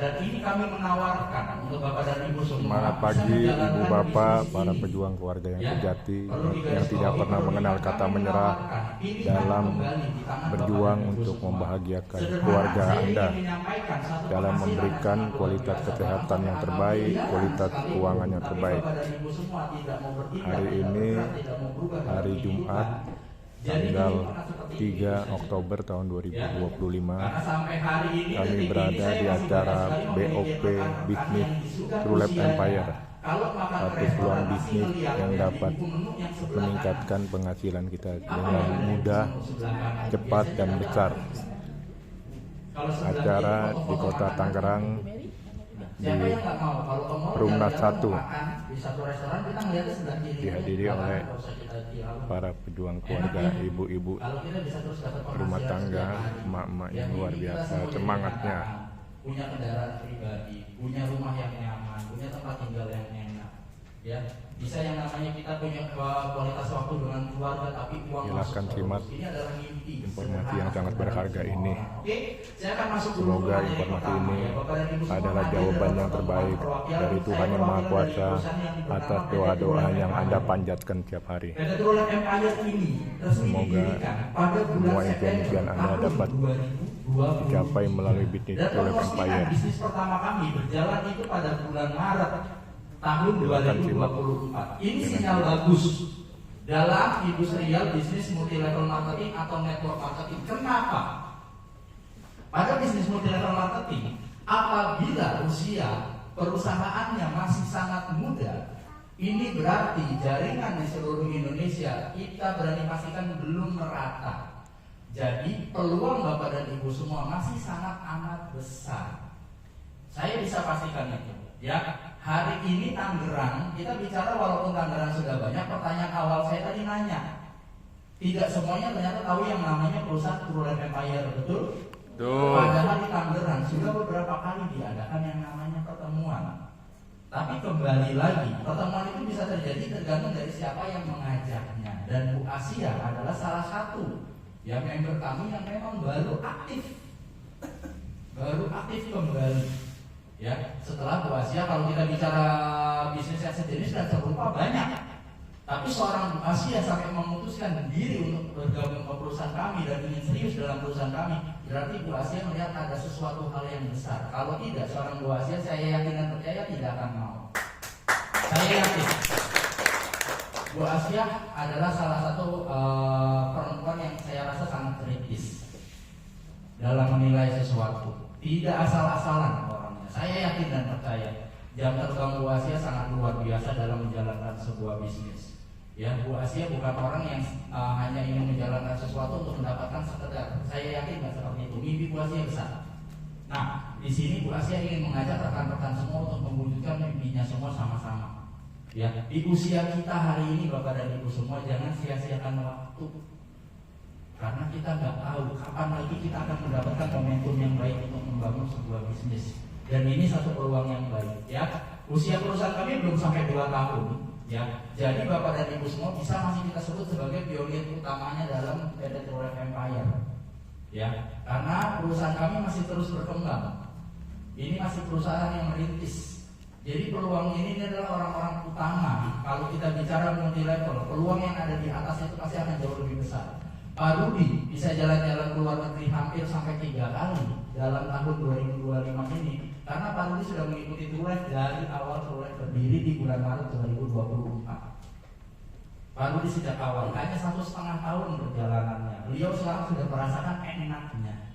dan ini kami menawarkan untuk Bapak dan Ibu semua. Semangat pagi Ibu Bapak, para pejuang keluarga yang sejati, yang tidak pernah mengenal kata menyerah dalam berjuang untuk membahagiakan keluarga Anda, dalam memberikan kualitas kesehatan yang terbaik, kualitas keuangan yang terbaik. Hari ini, hari Jumat, tanggal 3 Oktober tahun 2025, kami berada di acara BOP Bisnis True Life Empire, satu peluang bisnis yang dapat meningkatkan penghasilan kita dengan mudah, cepat, dan besar. Acara di Kota Tangerang di Perumnas 1 dihadiri oleh para pejuang keluarga, ibu-ibu rumah tangga, emak-emak yang luar biasa semangatnya. Punya kendaraan pribadi, punya rumah yang nyaman, punya tempat tinggal yang enak, ya. Bisa yang namanya kita punya kualitas waktu dengan keluarga, tapi uang Silakan simak informasi yang sangat berharga ini. Oke, saya akan masuk dulu. Semoga informasi ini adalah jawaban yang terbaik dari Tuhan Yang Maha Kuasa atas doa-doa yang Anda panjatkan setiap hari. Semoga semua impian Anda dapat dicapai melalui bisnis True Life Empire. Bisnis pertama kami berjalan itu pada bulan Maret tahun 2024. Ini sinyal bagus dalam industrial bisnis multi level marketing atau network marketing. Kenapa? Pada bisnis multi level marketing, apabila usia perusahaannya masih sangat muda, ini berarti jaringan di seluruh Indonesia kita berani pastikan belum merata. Jadi peluang Bapak dan Ibu semua masih sangat amat besar. Saya bisa pastikan itu. Ya, hari ini Tangerang, kita bicara walaupun Tangerang sudah banyak, pertanyaan awal saya tadi nanya, tidak semuanya ternyata tahu yang namanya perusahaan True Life Empire, betul? Padahal di Tangerang sudah beberapa kali diadakan yang namanya pertemuan. Tapi kembali lagi, pertemuan itu bisa terjadi tergantung dari siapa yang mengajaknya. Dan Bu Asia adalah salah satu yang member kami yang memang baru aktif kembali. Ya, setelah Bu Asia, kalau kita bicara bisnis yang sejenis dan serupa banyak. Tapi seorang Bu Asia sampai memutuskan diri untuk bergabung ke perusahaan kami dan ingin serius dalam perusahaan kami, berarti Bu Asia melihat ada sesuatu hal yang besar. Kalau tidak, seorang Bu Asia, saya yakin dan percaya tidak akan mau. Saya yakin Bu Asia adalah salah satu perempuan yang saya rasa sangat kritis dalam menilai sesuatu. Tidak asal-asalan orangnya. Saya yakin dan percaya jam terbang Bu Asia sangat luar biasa dalam menjalankan sebuah bisnis. Ya, Bu Asia bukan orang yang hanya ingin menjalankan sesuatu untuk mendapatkan sekedar. Saya yakin nggak seperti itu. Mimpi Bu Asia besar. Nah, di sini Bu Asia ingin mengajak rekan-rekan semua untuk mewujudkan mimpinya semua sama-sama. Ya, di usia kita hari ini Bapak dan Ibu semua, jangan sia-siakan waktu. Karena kita nggak tahu kapan lagi kita akan mendapatkan momentum yang baik untuk membangun sebuah bisnis. Dan ini satu peluang yang baik. Ya, usia perusahaan kami belum sampai 2 tahun. Ya, jadi Bapak dan Ibu semua bisa masih kita sebut sebagai pionir utamanya dalam PT True Life Empire. Ya, karena perusahaan kami masih terus berkembang. Ini masih perusahaan yang merintis. Jadi peluang ini adalah orang-orang utama. Kalau kita bicara multi level, peluang yang ada di atas itu pasti akan jauh lebih besar. Pak Rudi bisa jalan-jalan ke luar negeri hampir sampai 3 kali dalam tahun 2025 ini, karena Pak Rudi sudah mengikuti True Life dari awal True Life berdiri di bulan Maret 2024. Pak Rudi sejak awal, hanya 1,5 tahun perjalanannya, beliau sekarang sudah merasakan enaknya.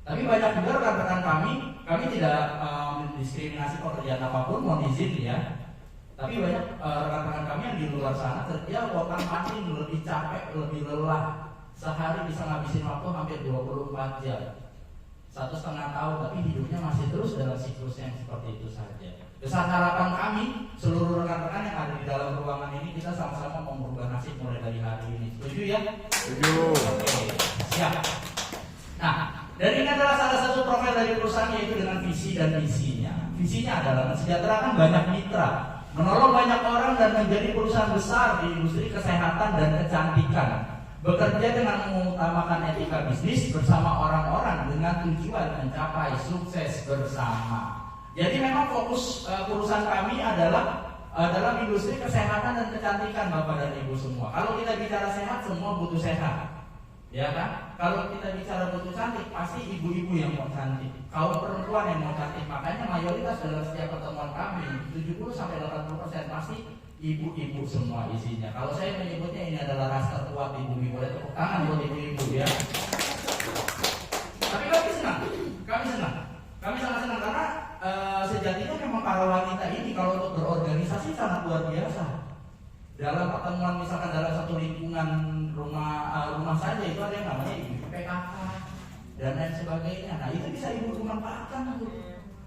Tapi banyak juga rekan-rekan kami tidak mendiskriminasi pekerjaan apapun, mohon izin ya. Tapi banyak rekan-rekan kami yang di luar sana kerja waktu makin lebih capek, lebih lelah. Sehari bisa ngabisin waktu hampir 24 jam. 1,5 tahun, tapi hidupnya masih terus dalam siklus yang seperti itu saja. Besar harapan kami, seluruh rekan-rekan yang ada di dalam ruangan ini, kita sama-sama mau merubah nasib mulai dari hari ini. Setuju ya? Setuju. Oke, siap. Nah, dan ini adalah salah satu profil dari perusahaan, yaitu dengan visi dan misinya. Visinya adalah mensejahterakan banyak mitra, menolong banyak orang dan menjadi perusahaan besar di industri kesehatan dan kecantikan. bekerja dengan mengutamakan etika bisnis bersama orang-orang dengan tujuan mencapai sukses bersama. Jadi memang fokus perusahaan kami adalah dalam industri kesehatan dan kecantikan Bapak dan Ibu semua. Kalau kita bicara sehat, semua butuh sehat, ya kan? Kalau kita bicara butuh cantik, pasti ibu-ibu yang mau cantik, kaum perempuan yang mau cantik. Makanya mayoritas dalam setiap pertemuan kami 70-80% pasti ibu-ibu semua isinya. Kalau saya menyebutnya ini adalah ras terkuat ibu-ibu. Boleh tepuk tangan buat ibu-ibu ya. Tapi kami sangat senang karena sejatinya memang para wanita ini kalau untuk berorganisasi sangat luar biasa. Dalam pertemuan misalkan dalam satu lingkungan rumah saja itu ada yang namanya ibu PKK dan lain sebagainya. Nah itu bisa ibu manfaatkan tuh.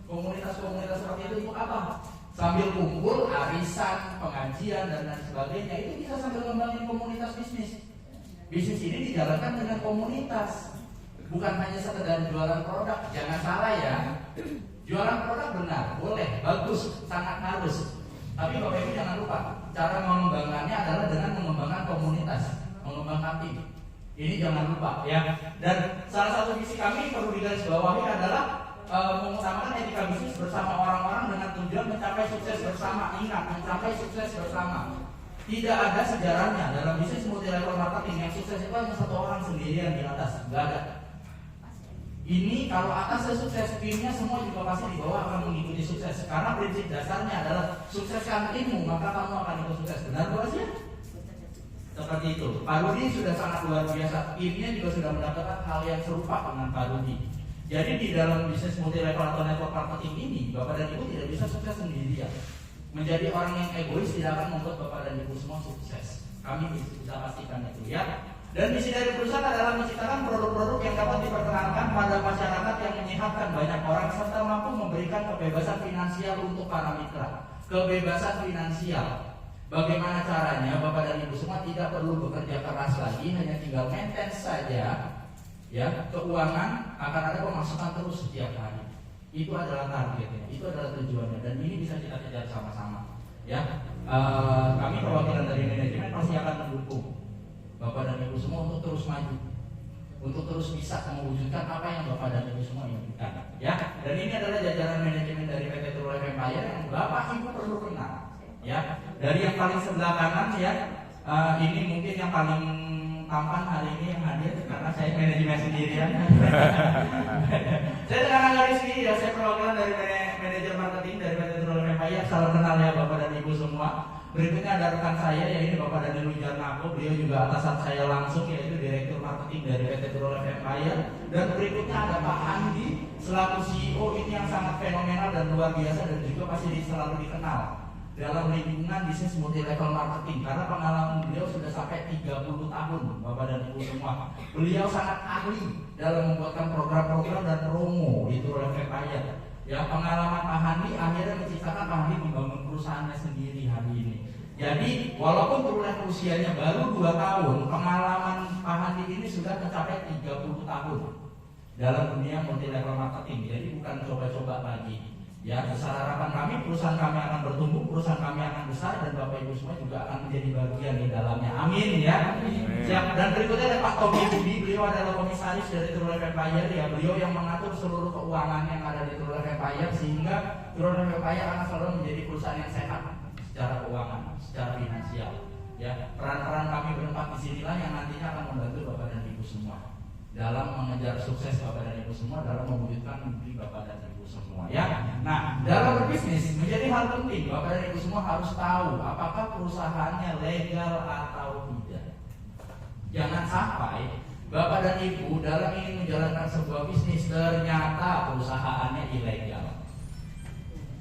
Komunitas-komunitas seperti itu apa? Sambil kumpul, arisan, pengajian dan lain sebagainya, itu bisa sambil membangun komunitas bisnis. Bisnis ini dijalankan dengan komunitas, bukan hanya sekedar jualan produk. Jangan salah ya, jualan produk benar, boleh, bagus, sangat harus. Tapi Bapak Ibu jangan lupa, cara mengembangkannya adalah dengan mengembangkan komunitas, mengembangkan tim. Ini jangan lupa ya. Dan salah satu visi kami perlu digarisbawahi adalah mengutamakan etika bisnis bersama orang-orang dengan tujuan mencapai sukses bersama. Ingat, mencapai sukses bersama. Tidak ada sejarahnya dalam bisnis multi level marketing yang sukses itu hanya satu orang sendirian di atas, nggak ada. Ini kalau atas sukses, timnya semua juga pasti di bawah akan mengikuti sukses. Karena prinsip dasarnya adalah sukseskan timmu, maka kamu akan ikut sukses. Benar bukan sih? Seperti itu. Pak Rudi sudah sangat luar biasa. Timnya juga sudah mendapatkan hal yang serupa dengan Pak Rudi. Jadi di dalam bisnis multi level atau network marketing ini, Bapak dan Ibu tidak bisa sukses sendirian. Menjadi orang yang egois tidak akan membuat Bapak dan Ibu semua sukses. Kami bisa pastikan itu ya. Dan misi dari perusahaan adalah menciptakan produk-produk yang dapat diperkenalkan pada masyarakat yang menyehatkan banyak orang serta mampu memberikan kebebasan finansial untuk para mitra. Kebebasan finansial. Bagaimana caranya Bapak dan Ibu semua tidak perlu bekerja keras lagi, hanya tinggal maintain saja. Ya, keuangan akan ada pemasukan terus setiap hari. Itu adalah targetnya, itu adalah tujuannya, dan ini bisa kita kejar sama-sama. Ya, kami perwakilan dari manajemen pasti akan mendukung Bapak dan Ibu semua untuk terus maju, untuk terus bisa mewujudkan apa yang Bapak dan Ibu semua inginkan. Ya, dan ini adalah jajaran manajemen dari PT True Life Empire yang Bapak Ibu perlu kenal. Ya, dari yang paling sebelah kanan ya, ini mungkin yang paling tampan hari ini yang hadir karena saya manajemen sendirian. Saya dengan Angga Rizky ya, saya perwakilan dari manajer marketing dari PT True Life Empire. Salam kenal ya Bapak dan Ibu semua. Berikutnya ada rekan saya yaitu Bapak Daniel Wijarnako, beliau juga atasan saya langsung yaitu Direktur Marketing dari PT True Life Empire. Dan berikutnya ada Pak Andi selaku CEO ini yang sangat fenomenal dan luar biasa dan juga pasti selalu dikenal dalam lingkungan bisnis multi level marketing karena pengalaman beliau sudah sampai 30 tahun Bapak dan Ibu semua. Beliau sangat ahli dalam membuatkan program-program dan promo di True Life Empire. Ya, pengalaman Pak Handi akhirnya menciptakan Pak Handi membangun perusahaannya sendiri hari ini. Jadi walaupun True Life usianya baru 2 tahun, pengalaman Pak Handi ini sudah mencapai 30 tahun dalam dunia multi level marketing. Jadi bukan coba-coba lagi. Ya, besar harapan kami, perusahaan kami akan bertumbuh, perusahaan kami akan besar, dan Bapak Ibu semua juga akan menjadi bagian di dalamnya. Amin ya. Siap. Dan berikutnya ada Pak Tommy Budi, beliau adalah komisaris dari True Life Empire ya. Beliau yang mengatur seluruh keuangan yang ada di True Life Empire sehingga True Life Empire akan selalu menjadi perusahaan yang sehat secara keuangan, secara finansial. Ya, peran-peran kami berempat di sinilah yang nantinya akan membantu Bapak dan Ibu semua dalam mengejar sukses Bapak dan Ibu semua dalam mewujudkan mimpi Bapak dan Ibu semua ya. Nah, dalam berbisnis menjadi hal penting Bapak dan Ibu semua harus tahu apakah perusahaannya legal atau tidak. Jangan sampai Bapak dan Ibu dalam ingin menjalankan sebuah bisnis ternyata perusahaannya ilegal.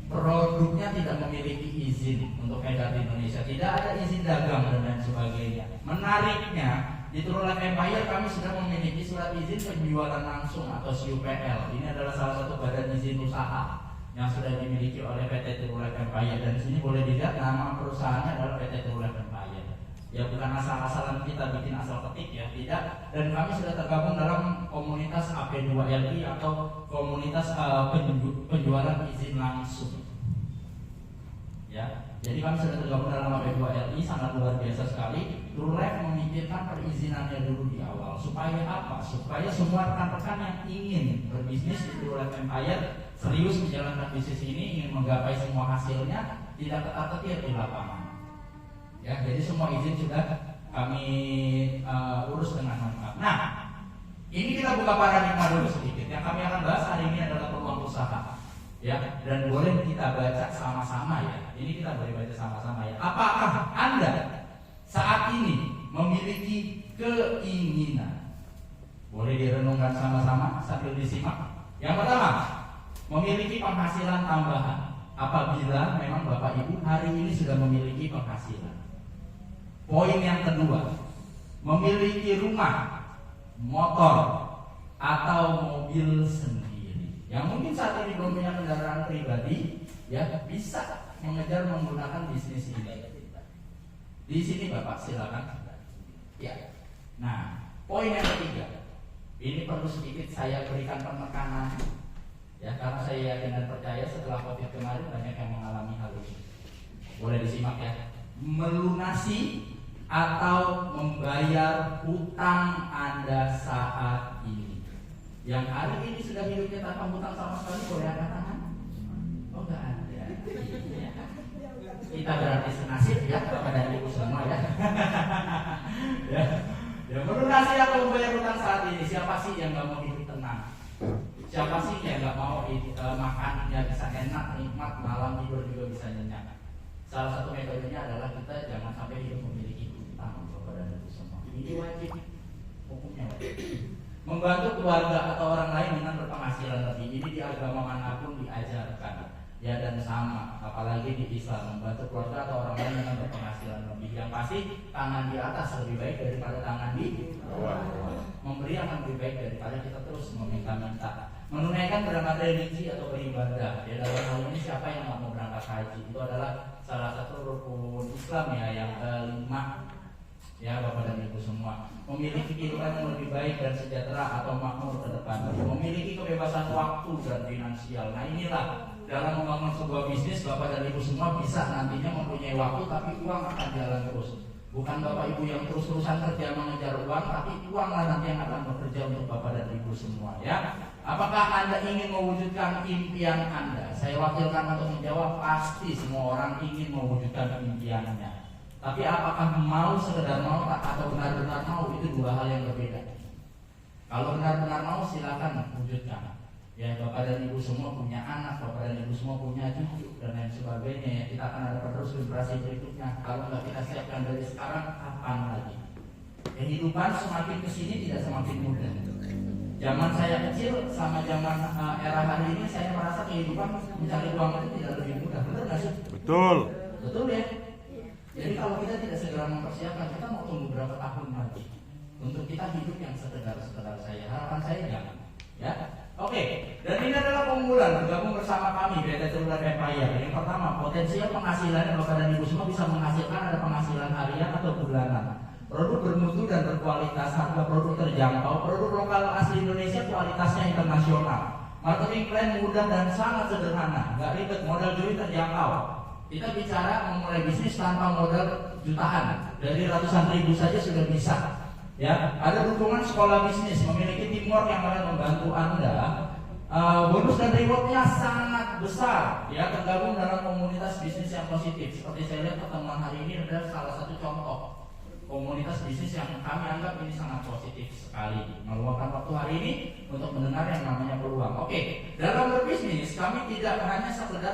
Produknya tidak memiliki izin untuk edar di Indonesia, tidak ada izin dagang dan lain sebagainya. Menariknya di True Life Empire kami sudah memiliki surat izin penjualan langsung atau SUPL. Ini adalah salah satu badan izin usaha yang sudah dimiliki oleh PT True Life Empire. Dan di sini boleh dilihat nama perusahaannya adalah PT True Life Empire. Ya, bukan asal-asalan kita bikin asal ketik ya, tidak. Dan kami sudah tergabung dalam komunitas AP2LI atau komunitas penjualan izin langsung. Ya, Jadi kami sudah tergabung dalam AP2RI, sangat luar biasa sekali. True Life memikirkan perizinannya dulu di awal. Supaya apa? Supaya semua rekan-rekan yang ingin berbisnis di True Life Empire, serius menjalankan bisnis ini, ingin menggapai semua hasilnya, tidak ketar-ketir di lapangan. Ya, jadi semua izin sudah kami urus dengan lengkap. Nah, ini kita buka paradigma dulu sedikit. Yang kami akan bahas hari ini adalah peluang usaha. Ya, dan boleh kita baca sama-sama ya. Ini kita boleh baca sama-sama ya. Apakah Anda saat ini memiliki keinginan? Boleh direnungkan sama-sama sambil disimak. Yang pertama, memiliki penghasilan tambahan. Apabila memang Bapak Ibu hari ini sudah memiliki penghasilan. Poin yang kedua, memiliki rumah, motor, atau mobil sendiri. Yang mungkin saat ini belum punya kendaraan pribadi, ya bisa mengejar menggunakan bisnis ini. Di sini Bapak silakan. Ya. Nah, poin yang ketiga, ini perlu sedikit saya berikan penekanan, ya karena saya yakin dan percaya setelah COVID kemarin banyak yang mengalami hal ini. Boleh disimak ya. Melunasi atau membayar hutang Anda saat ini. Yang hari ini sudah hidupnya tanpa hutang sama sekali, boleh angkat tangan? Oh enggak ada. Kita berarti senasib ya kepada ibu semua ya. Ya, melunasi atau membayar hutang saat ini. Siapa sih yang nggak mau hidup tenang? Siapa sih yang nggak mau makannya bisa enak, nikmat, malam tidur juga bisa nyenyak? Salah satu metodenya adalah kita jangan sampai hidup memiliki hutang kepada ibu semua. Ini wajib, hukumnya wajib. Membantu keluarga atau orang lain dengan berpenghasilan lebih, ini di agama manapun diajarkan ya, dan sama apalagi di Islam. Membantu keluarga atau orang lain dengan berpenghasilan lebih, yang pasti tangan di atas lebih baik daripada tangan di bawah. Memberi akan lebih baik daripada kita terus meminta-minta. Menunaikan berangkat religi atau beribadah ya, dalam hal ini siapa yang nggak mau berangkat haji, itu adalah salah satu rukun Islam ya, yang kelima. Ya Bapak dan Ibu semua, memiliki kehidupan yang lebih baik dan sejahtera atau makmur ke depan, memiliki kebebasan waktu dan finansial. Nah inilah dalam membangun sebuah bisnis, Bapak dan Ibu semua bisa nantinya mempunyai waktu, tapi uang akan jalan terus. Bukan Bapak Ibu yang terus-terusan kerja mengejar uang, tapi uanglah nanti yang akan bekerja untuk Bapak dan Ibu semua ya. Apakah Anda ingin mewujudkan impian Anda? Saya wakilkan untuk menjawab, pasti semua orang ingin mewujudkan impiannya. Tapi apakah mau sekedar mau atau benar-benar mau, itu dua hal yang berbeda. Kalau benar-benar mau silakan wujudkan. Ya Bapak dan Ibu semua punya anak, Bapak dan Ibu semua punya cucu dan lain sebagainya. Ya, kita akan ada penerus generasi berikutnya. Kalau nggak kita siapkan dari sekarang, kapan lagi? Kehidupan semakin kesini tidak semakin mudah. Zaman saya kecil sama zaman era hari ini, saya merasa kehidupan mencari uang itu tidak lebih mudah. Benar nggak sih? Betul. Betul ya. Jadi kalau kita tidak segera mempersiapkan, kita mau tunggu berapa tahun lagi untuk kita hidup yang sekedar saya. Harapan saya jangan. Ya, oke. Dan ini adalah keunggulan bergabung bersama kami PT True Life Empire. Yang pertama, potensial penghasilan Bapak dan Ibu semua bisa menghasilkan ada penghasilan harian atau bulanan. Produk bermutu dan berkualitas, harga produk terjangkau, produk lokal asli Indonesia, kualitasnya internasional. Marketing plan mudah dan sangat sederhana, nggak ribet, modal join terjangkau. Kita bicara memulai bisnis tanpa modal jutaan, dari ratusan ribu saja sudah bisa. Ya, ada dukungan sekolah bisnis, memiliki teamwork yang akan membantu Anda. Bonus dan rewardnya sangat besar. Ya, tergabung dalam komunitas bisnis yang positif. Seperti saya lihat pertemuan hari ini adalah salah satu contoh komunitas bisnis yang kami anggap ini sangat positif sekali. Meluangkan waktu hari ini untuk mendengar yang namanya peluang. Oke, dalam berbisnis kami tidak hanya sekedar